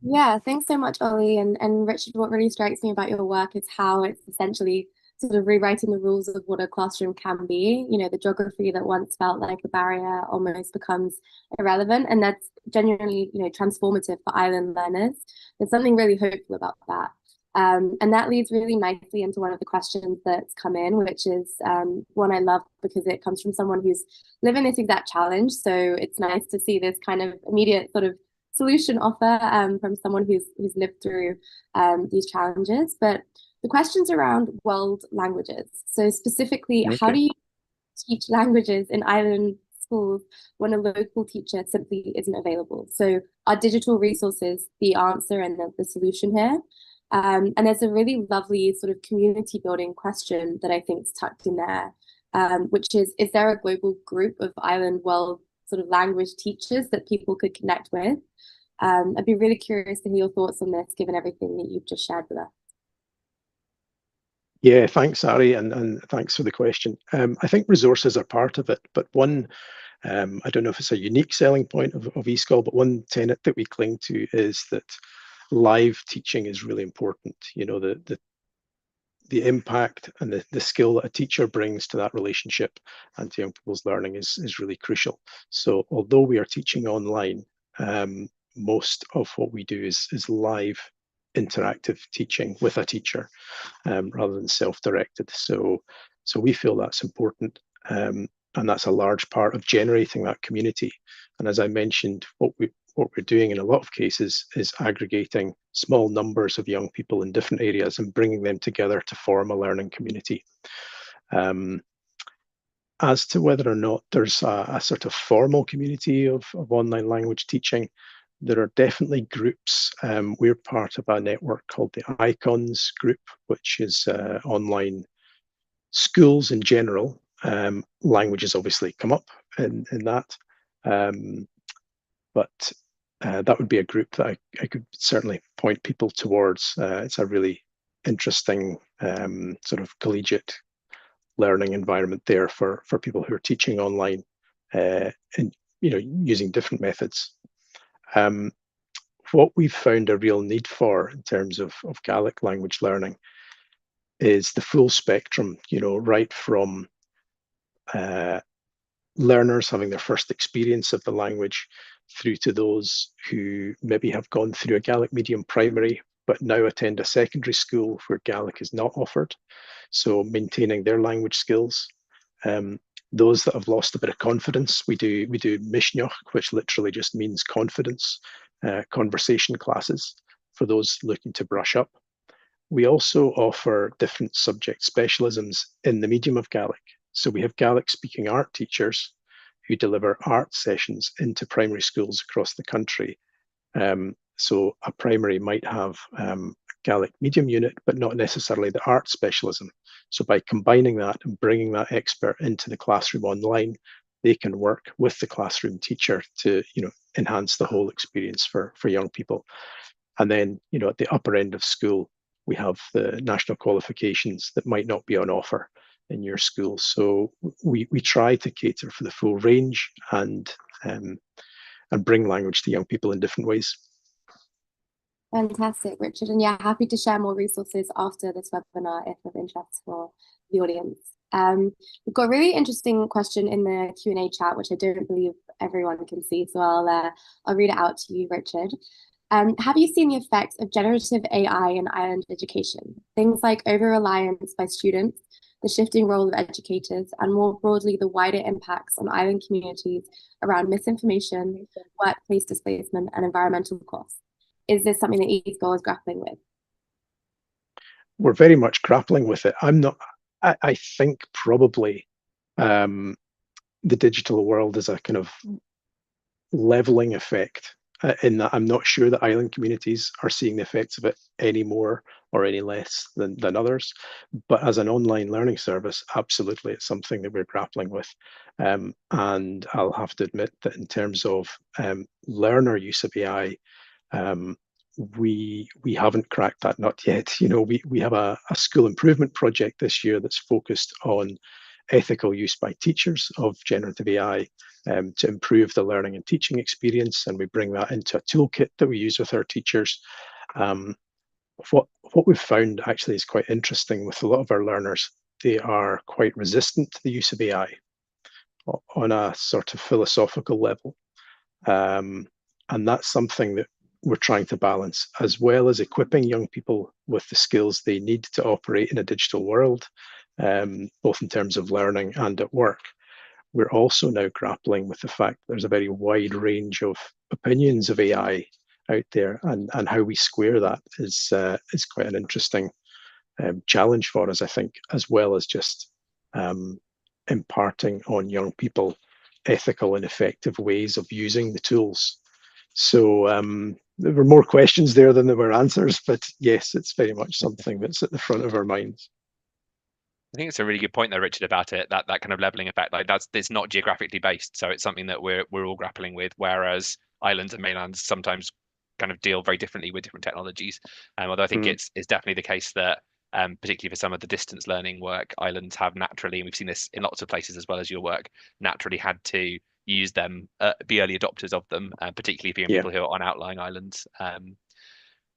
Yeah, thanks so much, Ollie. And Richard, what really strikes me about your work is how it's essentially sort of rewriting the rules of what a classroom can be. You know, the geography that once felt like a barrier almost becomes irrelevant. And that's genuinely, you know, transformative for island learners. There's something really hopeful about that. And that leads really nicely into one of the questions that's come in, which is one I love because it comes from someone who's living this exact challenge. So it's nice to see this kind of immediate sort of solution offer from someone who's lived through these challenges. But the question's around world languages. So specifically, how do you teach languages in island schools when a local teacher simply isn't available? So are digital resources the answer and the solution here? And there's a really lovely sort of community building question that I think is tucked in there, which is there a global group of island world sort of language teachers that people could connect with? I'd be really curious to hear your thoughts on this, given everything that you've just shared with us. Yeah, thanks, Ari, and thanks for the question. I think resources are part of it, but one, I don't know if it's a unique selling point of E-Sgoil, but one tenet that we cling to is that live teaching is really important. You know, the impact and the skill that a teacher brings to that relationship and to young people's learning is really crucial. So although we are teaching online, most of what we do is live interactive teaching with a teacher rather than self-directed. So we feel that's important, and that's a large part of generating that community. And as I mentioned, what we're doing in a lot of cases is aggregating small numbers of young people in different areas and bringing them together to form a learning community. As to whether or not there's a sort of formal community of online language teaching, there are definitely groups. We're part of a network called the Icons group, which is online schools in general. Languages obviously come up in that. But that would be a group that I could certainly point people towards. It's a really interesting sort of collegiate learning environment there for people who are teaching online and using different methods. What we've found a real need for in terms of Gaelic language learning is the full spectrum, right from learners having their first experience of the language through to those who maybe have gone through a Gaelic medium primary but now attend a secondary school where Gaelic is not offered, so maintaining their language skills. Those that have lost a bit of confidence, we do Misneach, which literally just means confidence, conversation classes for those looking to brush up. We also offer different subject specialisms in the medium of Gaelic. So we have Gaelic speaking art teachers who deliver art sessions into primary schools across the country. So a primary might have a Gaelic medium unit, but not necessarily the art specialism. So by combining that and bringing that expert into the classroom online, they can work with the classroom teacher to enhance the whole experience for young people. And then at the upper end of school, we have the national qualifications that might not be on offer in your school. So we try to cater for the full range, and and bring language to young people in different ways. Fantastic, Richard. And yeah, happy to share more resources after this webinar if of interest for the audience. We've got a really interesting question in the Q&A chat, which I don't believe everyone can see, so I'll read it out to you, Richard. Have you seen the effects of generative AI in island education? Things like over-reliance by students, the shifting role of educators, and more broadly, the wider impacts on island communities around misinformation, workplace displacement, and environmental costs. Is this something that E-Sgoil is grappling with? We're very much grappling with it. I think probably the digital world is a kind of leveling effect in that I'm not sure that island communities are seeing the effects of it any more or any less than others. But as an online learning service, absolutely, it's something that we're grappling with. And I'll have to admit that in terms of learner use of AI, we haven't cracked that nut yet. We have a school improvement project this year that's focused on ethical use by teachers of generative AI to improve the learning and teaching experience, and we bring that into a toolkit that we use with our teachers. What we've found actually is quite interesting with a lot of our learners. They are quite resistant to the use of AI on a sort of philosophical level, and that's something that we're trying to balance, as well as equipping young people with the skills they need to operate in a digital world, both in terms of learning and at work. We're also now grappling with the fact that there's a very wide range of opinions of AI out there, and how we square that is quite an interesting challenge for us, I think, as well as just imparting on young people ethical and effective ways of using the tools. So there were more questions there than there were answers, but yes, it's very much something that's at the front of our minds. I think it's a really good point there, Richard, about it, that kind of leveling effect. Like it's not geographically based, so it's something that we're all grappling with, whereas islands and mainlands sometimes kind of deal very differently with different technologies. Although I think it's definitely the case that particularly for some of the distance learning work, islands have naturally, and we've seen this in lots of places as well as your work, naturally had to use them, be early adopters of them, particularly for young people who are on outlying islands.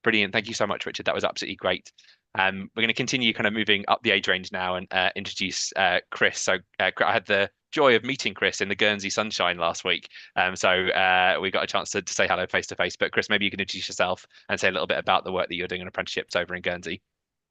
Brilliant. Thank you so much, Richard. That was absolutely great. We're going to continue kind of moving up the age range now and introduce Chris. So I had the joy of meeting Chris in the Guernsey sunshine last week. So we got a chance to say hello face to face. But Chris, maybe you can introduce yourself and say a little bit about the work that you're doing in apprenticeships over in Guernsey.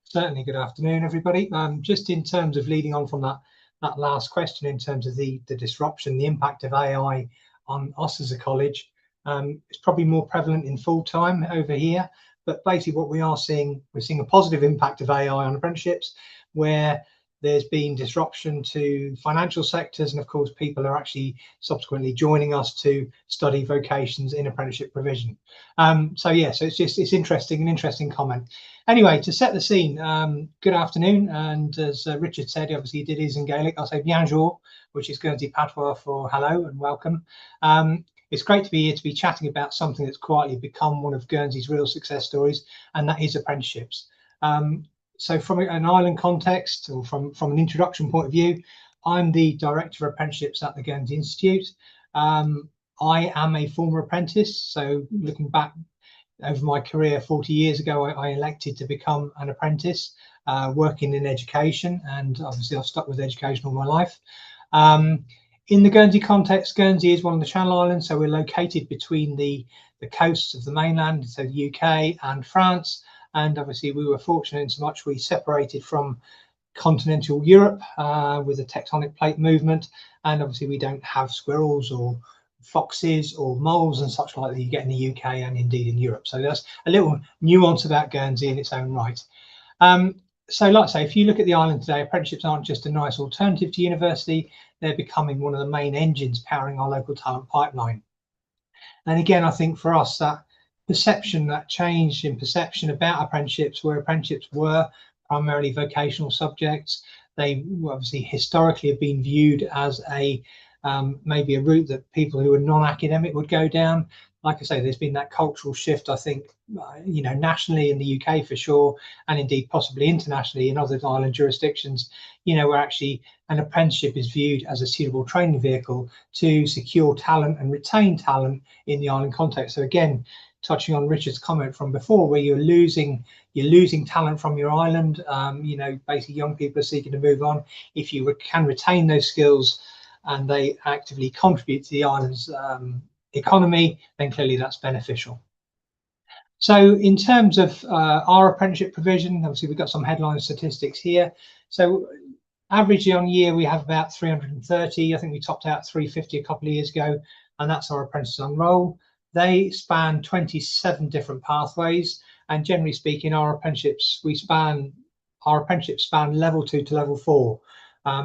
Certainly. Good afternoon, everybody. Just in terms of leading on from that last question, in terms of the disruption, the impact of AI on us as a college, it's probably more prevalent in full time over here. But basically what we're seeing a positive impact of AI on apprenticeships, where there's been disruption to financial sectors, and of course people are actually subsequently joining us to study vocations in apprenticeship provision. So it's interesting, an interesting comment. Anyway, to set the scene, good afternoon, and as Richard said, obviously he did his in Gaelic. I'll say bien jour, which is Guernsey patois for hello and welcome. It's great to be here to be chatting about something that's quietly become one of Guernsey's real success stories, and that is apprenticeships. So from an island context, or from an introduction point of view, I'm the Director of Apprenticeships at the Guernsey Institute. I am a former apprentice, so looking back over my career 40 years ago, I elected to become an apprentice, working in education, and obviously I've stuck with education all my life. In the Guernsey context, Guernsey is one of the Channel Islands, so we're located between the coasts of the mainland, so the UK and France, and obviously we were fortunate in so much we separated from continental Europe with the tectonic plate movement, and obviously we don't have squirrels or foxes or moles and such like that you get in the UK and indeed in Europe. So there's a little nuance about Guernsey in its own right. So like I say, if you look at the island today, apprenticeships aren't just a nice alternative to university, they're becoming one of the main engines powering our local talent pipeline. And again, I think for us, that perception, that change in perception about apprenticeships, where apprenticeships were primarily vocational subjects, they obviously historically have been viewed as a maybe a route that people who are non-academic would go down. Like I say, there's been that cultural shift, I think, nationally in the UK for sure, and indeed possibly internationally in other island jurisdictions, where actually an apprenticeship is viewed as a suitable training vehicle to secure talent and retain talent in the island context. So again, touching on Richard's comment from before, where you're losing talent from your island, basically young people are seeking to move on. If you can retain those skills and they actively contribute to the island's economy, then clearly that's beneficial. So in terms of our apprenticeship provision, obviously we've got some headline statistics here. So average on year we have about 330. I think we topped out 350 a couple of years ago, and that's our apprentices on roll. They span 27 different pathways, and generally speaking, our apprenticeships span level 2 to level 4.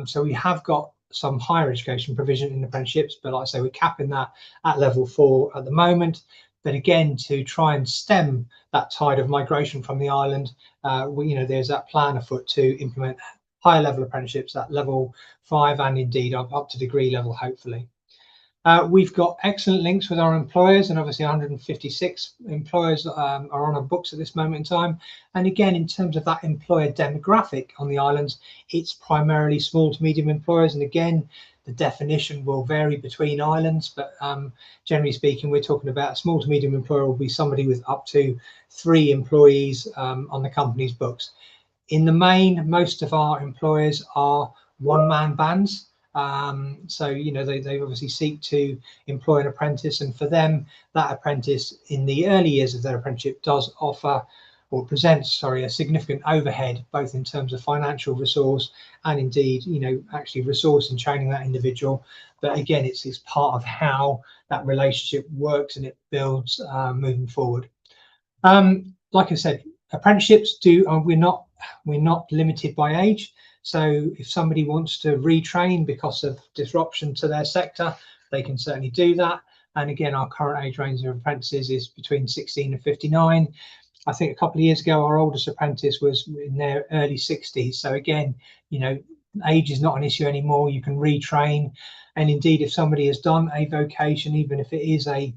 So we have got some higher education provision in apprenticeships, but like I say, we're capping that at level 4 at the moment. But again, to try and stem that tide of migration from the island, there's that plan afoot to implement higher level apprenticeships at level 5 and indeed up to degree level, hopefully. We've got excellent links with our employers, and obviously 156 employers are on our books at this moment in time. And again, in terms of that employer demographic on the islands, it's primarily small to medium employers. And again, the definition will vary between islands, but generally speaking, we're talking about a small to medium employer will be somebody with up to 3 employees on the company's books. In the main, most of our employers are one-man bands. So they obviously seek to employ an apprentice, and for them that apprentice in the early years of their apprenticeship does offer or presents a significant overhead, both in terms of financial resource and indeed actually resource in training that individual. But again, it's part of how that relationship works and it builds moving forward. Like I said, apprenticeships we're not limited by age. So if somebody wants to retrain because of disruption to their sector, they can certainly do that. And again, our current age range of apprentices is between 16 and 59. I think a couple of years ago, our oldest apprentice was in their early 60s. So again, age is not an issue anymore. You can retrain. And indeed, if somebody has done a vocation, even if it is a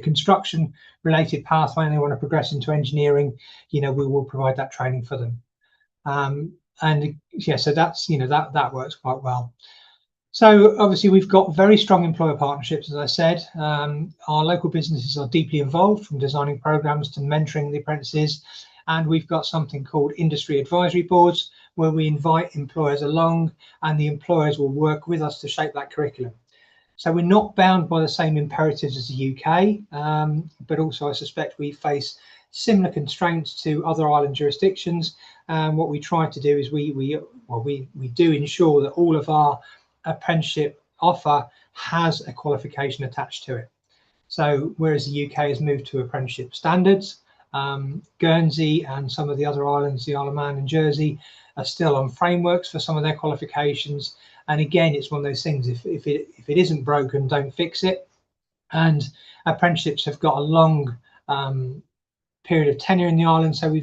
construction related pathway and they want to progress into engineering, we will provide that training for them. And yeah, so that's that works quite well. So obviously we've got very strong employer partnerships, as I said. Our local businesses are deeply involved, from designing programs to mentoring the apprentices, and we've got something called industry advisory boards, where we invite employers along and the employers will work with us to shape that curriculum. So we're not bound by the same imperatives as the UK, but also I suspect we face similar constraints to other island jurisdictions. And what we try to do is we do ensure that all of our apprenticeship offer has a qualification attached to it. So whereas the UK has moved to apprenticeship standards, Guernsey and some of the other islands, the Isle of Man and Jersey, are still on frameworks for some of their qualifications. And again, it's one of those things, if it isn't broken, don't fix it. And apprenticeships have got a long period of tenure in the island. So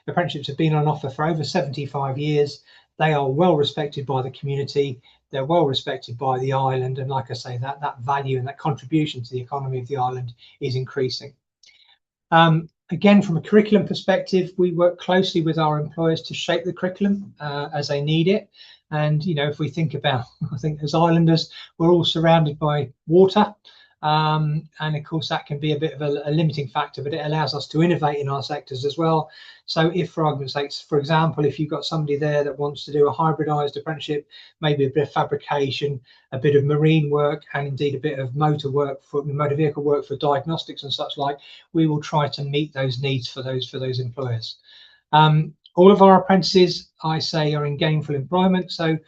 apprenticeships have been on offer for over 75 years. They are well respected by the community. They're well respected by the island. And like I say, that value and that contribution to the economy of the island is increasing. Again, from a curriculum perspective, we work closely with our employers to shape the curriculum as they need it. And, if we think about, I think as islanders, we're all surrounded by water. And of course, that can be a bit of a limiting factor, but it allows us to innovate in our sectors as well. So if, for argument's sake, for example, if you've got somebody there that wants to do a hybridized apprenticeship, maybe a bit of fabrication, a bit of marine work, and indeed a bit of motor vehicle work for diagnostics and such like, we will try to meet those needs for those employers. All of our apprentices, I say, are in gainful employment. So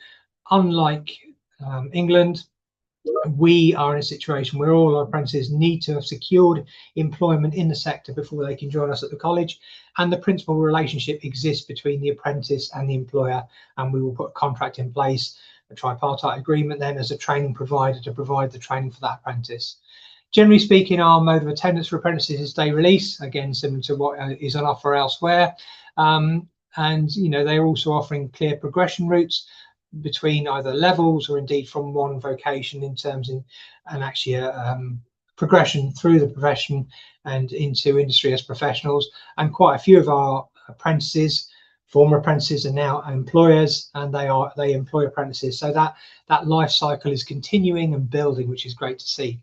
unlike England, we are in a situation where all our apprentices need to have secured employment in the sector before they can join us at the college, and the principal relationship exists between the apprentice and the employer, and we will put a contract in place, a tripartite agreement then, as a training provider to provide the training for that apprentice. Generally speaking, our mode of attendance for apprentices is day release, again similar to what is on offer elsewhere, and they're also offering clear progression routes. between either levels or indeed from one vocation in terms in, and actually progression through the profession and into industry as professionals. And quite a few of our apprentices, former apprentices, are now employers, and they employ apprentices. So that life cycle is continuing and building, which is great to see.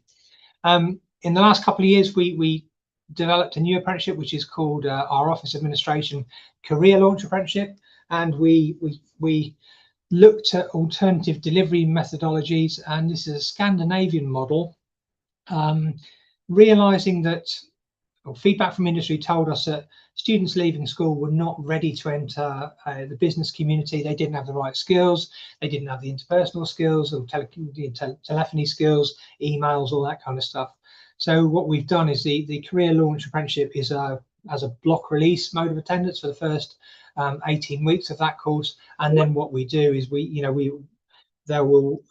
In the last couple of years, we developed a new apprenticeship, which is called our Office Administration Career Launch Apprenticeship, and we looked at alternative delivery methodologies, and this is a Scandinavian model, realizing that, well, feedback from industry told us that students leaving school were not ready to enter the business community. They didn't have the right skills, they didn't have the interpersonal skills or telephony skills, emails, all that kind of stuff. So what we've done is the Career Launch Apprenticeship is as a block release mode of attendance for the first 18 weeks of that course, and then what we do is they will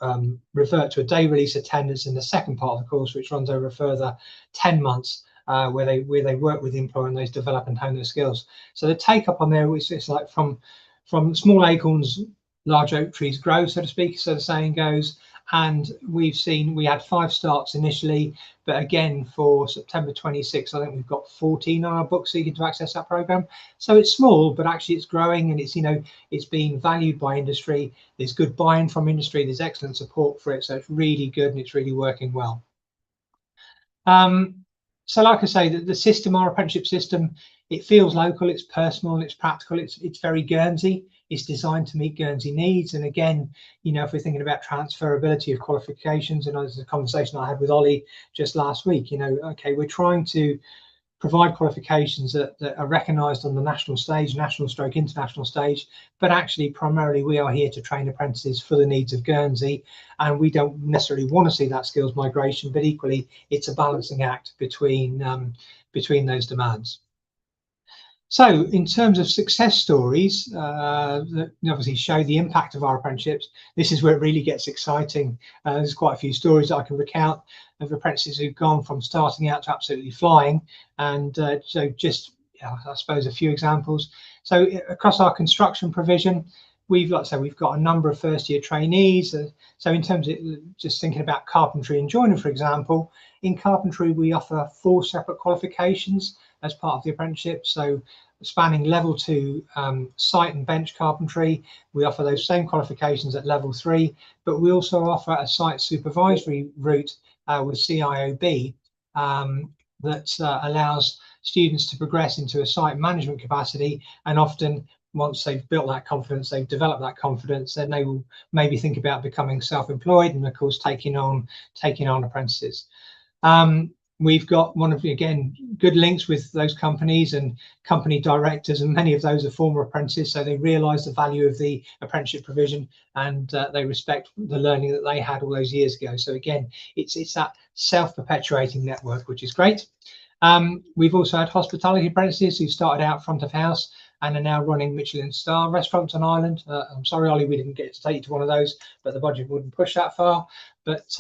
revert to a day release attendance in the second part of the course, which runs over a further 10 months, where they work with the employer and they develop and hone their skills. So the take up on there is, it's like from small acorns large oak trees grow, so to speak, so the saying goes. And we had 5 starts initially, but again for September 26, I think we've got 14 on our books seeking to access that program. So it's small, but actually it's growing, and it's, you know, it's being valued by industry. There's good buy-in from industry. There's excellent support for it, so it's really good and it's really working well. So like I say, the system, our apprenticeship system, it feels local, it's personal, and it's practical. It's very Guernsey. It's designed to meet Guernsey needs. And again, you know, if we're thinking about transferability of qualifications, and there's a conversation I had with Ollie just last week, you know, okay, we're trying to provide qualifications that are recognised on the national stage, international stage, but actually primarily we are here to train apprentices for the needs of Guernsey, and we don't necessarily want to see that skills migration, but equally it's a balancing act between those demands. So in terms of success stories that obviously show the impact of our apprenticeships, this is where it really gets exciting. There's quite a few stories that I can recount of apprentices who've gone from starting out to absolutely flying. And so just, I suppose, a few examples. So across our construction provision, we've, like I say, we've got a number of first-year trainees. So in terms of just thinking about carpentry and joinery, for example, in carpentry we offer 4 separate qualifications as part of the apprenticeship. So spanning level 2 site and bench carpentry, we offer those same qualifications at level 3, but we also offer a site supervisory route with CIOB that allows students to progress into a site management capacity, and often once they've built that confidence, they've developed that confidence, then they will maybe think about becoming self-employed and of course taking on apprentices. We've got again good links with those companies and company directors, and many of those are former apprentices, so they realise the value of the apprenticeship provision, and they respect the learning that they had all those years ago. So again, it's that self-perpetuating network, which is great. We've also had hospitality apprentices who started out front of house and are now running Michelin star restaurants on Ireland. I'm sorry, Ollie, we didn't get to take you to one of those, but the budget wouldn't push that far. But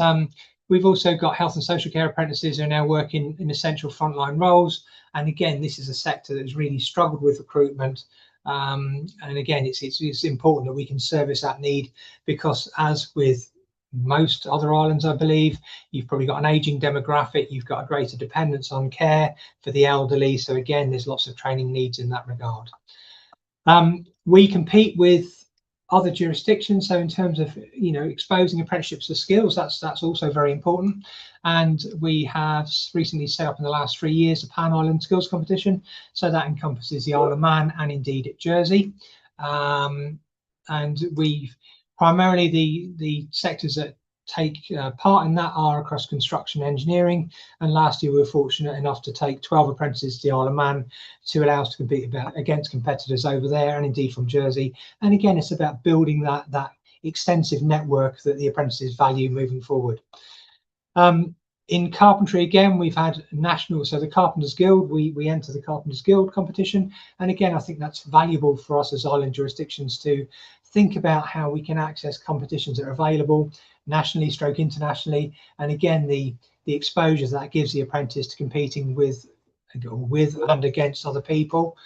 we've also got health and social care apprentices who are now working in essential frontline roles. And again, this is a sector that has really struggled with recruitment. And again, it's important that we can service that need, because as with most other islands, I believe, you've probably got an aging demographic, you've got a greater dependence on care for the elderly. So again, there's lots of training needs in that regard. We compete with other jurisdictions, so in terms of, you know, exposing apprenticeships to skills, that's also very important. And we have recently set up in the last 3 years a Pan-Island skills competition, so that encompasses the Isle of Man and indeed at Jersey. And we've primarily the sectors that take part in that are across construction engineering, and last year we were fortunate enough to take 12 apprentices to the Isle of Man to allow us to compete against competitors over there and indeed from Jersey. And again, it's about building that extensive network that the apprentices value moving forward. In carpentry, again, we've had national, so the Carpenters Guild, we enter the Carpenters Guild competition, and again, I think that's valuable for us as island jurisdictions to think about how we can access competitions that are available nationally / internationally, and again the exposure that gives the apprentice to competing with and against other people.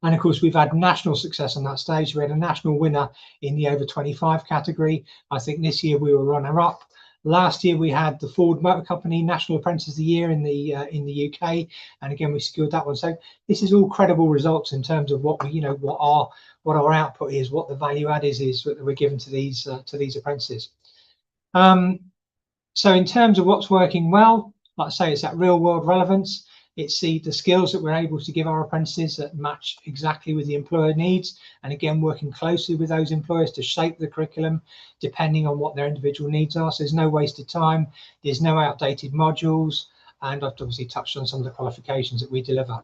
And of course, we've had national success on that stage. We had a national winner in the over 25 category. I think this year we were runner up. Last year we had the Ford Motor Company National Apprentice of the Year in the UK, and again we secured that one. So this is all credible results in terms of what we, you know, what our output is, what the value add is that we're giving to these apprentices. So in terms of what's working well, like I say, it's that real world relevance. It's the skills that we're able to give our apprentices that match exactly with the employer needs. And again, working closely with those employers to shape the curriculum depending on what their individual needs are. So there's no wasted time. There's no outdated modules. And I've obviously touched on some of the qualifications that we deliver.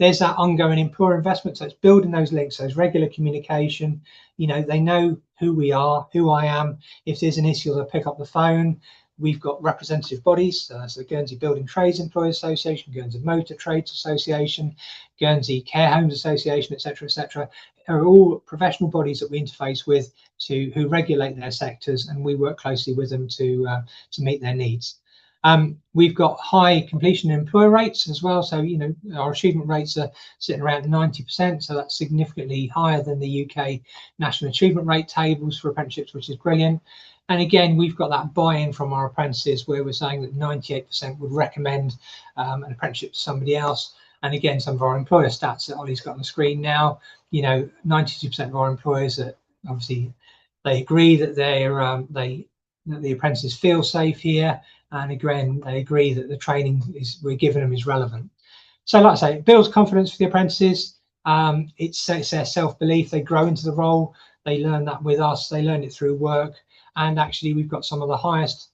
There's that ongoing employer investment. So it's building those links, those regular communication. You know, they know who we are, who I am. If there's an issue, they'll pick up the phone. We've got representative bodies, so the Guernsey Building Trades Employers Association, Guernsey Motor Trades Association, Guernsey Care Homes Association, etc., are all professional bodies that we interface with who regulate their sectors, and we work closely with them to meet their needs. We've got high completion employer rates as well, so you know our achievement rates are sitting around 90%, so that's significantly higher than the UK national achievement rate tables for apprenticeships, which is brilliant. And again, we've got that buy-in from our apprentices where we're saying that 98% would recommend an apprenticeship to somebody else. And again, some of our employer stats that Ollie's got on the screen now, you know, 92% of our employers that obviously they agree that that the apprentices feel safe here. And again, they agree that the training we're giving them is relevant. So like I say, it builds confidence for the apprentices. It's their self-belief. They grow into the role. They learn that with us. They learn it through work. And actually, we've got some of the highest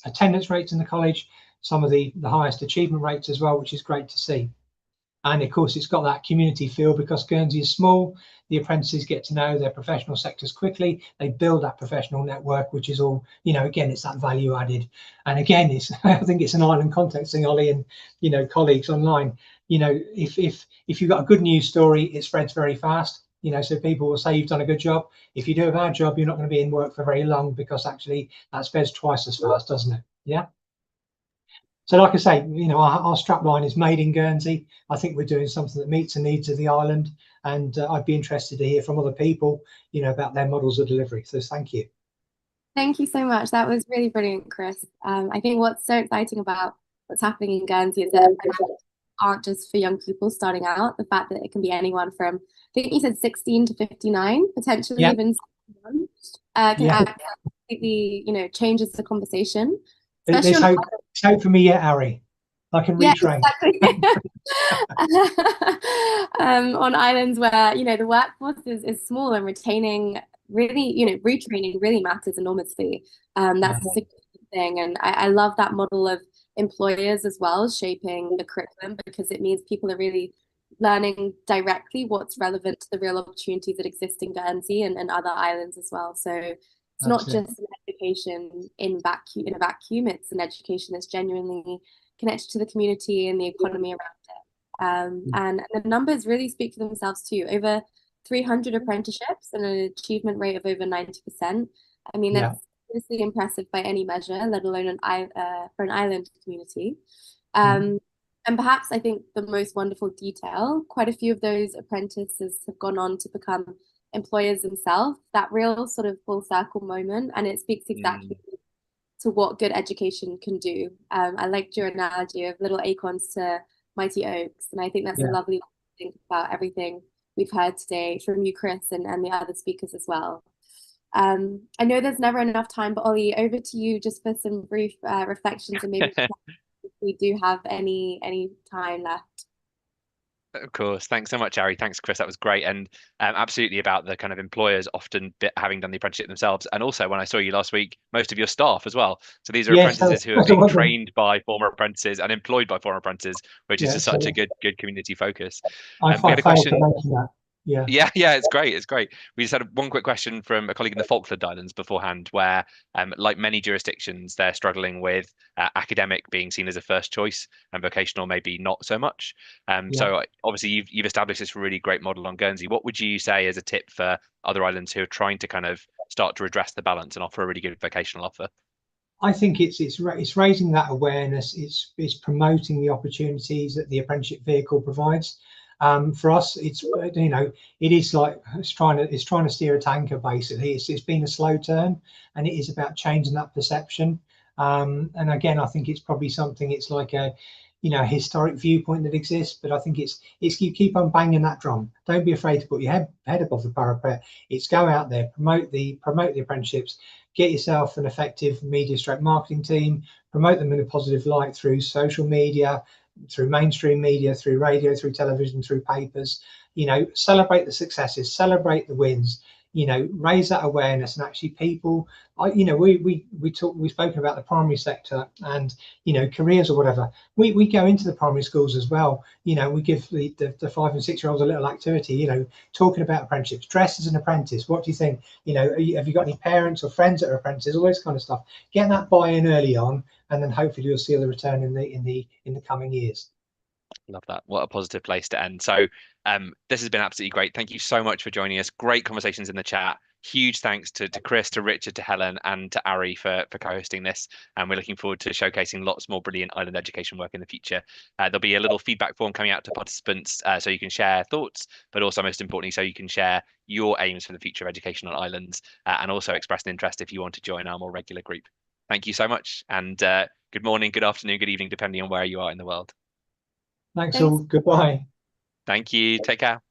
attendance rates in the college, some of the highest achievement rates as well, which is great to see. And of course, it's got that community feel because Guernsey is small. The apprentices get to know their professional sectors quickly. They build that professional network, which is all, you know, again, it's that value added. And again, I think it's an island context thing, Ollie, and, you know, colleagues online. You know, if you've got a good news story, it spreads very fast. You know, so people will say you've done a good job. If you do a bad job, you're not going to be in work for very long because actually that spreads twice as fast, doesn't it? Yeah. So like I say, you know, our strapline is made in Guernsey. I think we're doing something that meets the needs of the island. And I'd be interested to hear from other people, you know, about their models of delivery. So thank you. Thank you so much. That was really brilliant, Chris. I think what's so exciting about what's happening in Guernsey is that aren't just for young people starting out. The fact that it can be anyone from, I think you said 16 to 59, potentially even 61, can completely, you know, changes the conversation. There's hope for me yet, Harry. I can retrain. Exactly. On islands where, you know, the workforce is small and retaining really, you know, retraining really matters enormously. That's a significant thing. And I love that model of employers as well shaping the curriculum because it means people are really learning directly what's relevant to the real opportunities that exist in Guernsey and other islands as well. So it's not just an education in a vacuum, it's an education that's genuinely connected to the community and the economy around it. And the numbers really speak for themselves too. Over 300 apprenticeships and an achievement rate of over 90%. I mean, that's seriously impressive by any measure, let alone for an island community. And perhaps I think the most wonderful detail, quite a few of those apprentices have gone on to become employers themselves, that real sort of full circle moment. And it speaks exactly to what good education can do. I liked your analogy of little acorns to mighty oaks. And I think that's a lovely way to think about everything we've heard today from you, Chris, and the other speakers as well. I know there's never enough time, but Ollie, over to you just for some brief reflections and maybe if we do have any time left. Of course. Thanks so much, Harry. Thanks, Chris. That was great. And absolutely about the kind of employers often having done the apprenticeship themselves. And also when I saw you last week, most of your staff as well. So these are apprentices who are being trained by former apprentices and employed by former apprentices, which is just such a good community focus. We had a question. Yeah, it's great. It's great. We just had one quick question from a colleague in the Falkland Islands beforehand, where, like many jurisdictions, they're struggling with academic being seen as a first choice and vocational maybe not so much. So obviously you've established this really great model on Guernsey. What would you say as a tip for other islands who are trying to kind of start to redress the balance and offer a really good vocational offer? I think it's raising that awareness. It's promoting the opportunities that the apprenticeship vehicle provides. For us, it's it is like it's trying to steer a tanker basically. It's been a slow turn, and it is about changing that perception. And again, I think it's probably something. It's like a historic viewpoint that exists, but I think it's you keep on banging that drum. Don't be afraid to put your head above the parapet. It's go out there, promote the apprenticeships, get yourself an effective media marketing team, promote them in a positive light through social media, through mainstream media, through radio, through television, through papers. Celebrate the successes, celebrate the wins. Raise that awareness, and actually people, we've spoken about the primary sector and careers or whatever. We go into the primary schools as well. We give the 5 and 6 year olds a little activity, talking about apprenticeships. Dress as an apprentice. What do you think? Have you got any parents or friends that are apprentices? All this kind of stuff. Get that buy-in early on, and then hopefully you'll see the return in the coming years. Love that. What a positive place to end. So this has been absolutely great. Thank you so much for joining us. Great conversations in the chat. Huge thanks to Chris, to Richard, to Helen, and to Ari for co-hosting this. And we're looking forward to showcasing lots more brilliant island education work in the future. There'll be a little feedback form coming out to participants so you can share thoughts, but also most importantly, so you can share your aims for the future of education on islands and also express an interest if you want to join our more regular group. Thank you so much. And good morning, good afternoon, good evening, depending on where you are in the world. Thanks all. Goodbye. Thank you. Take care.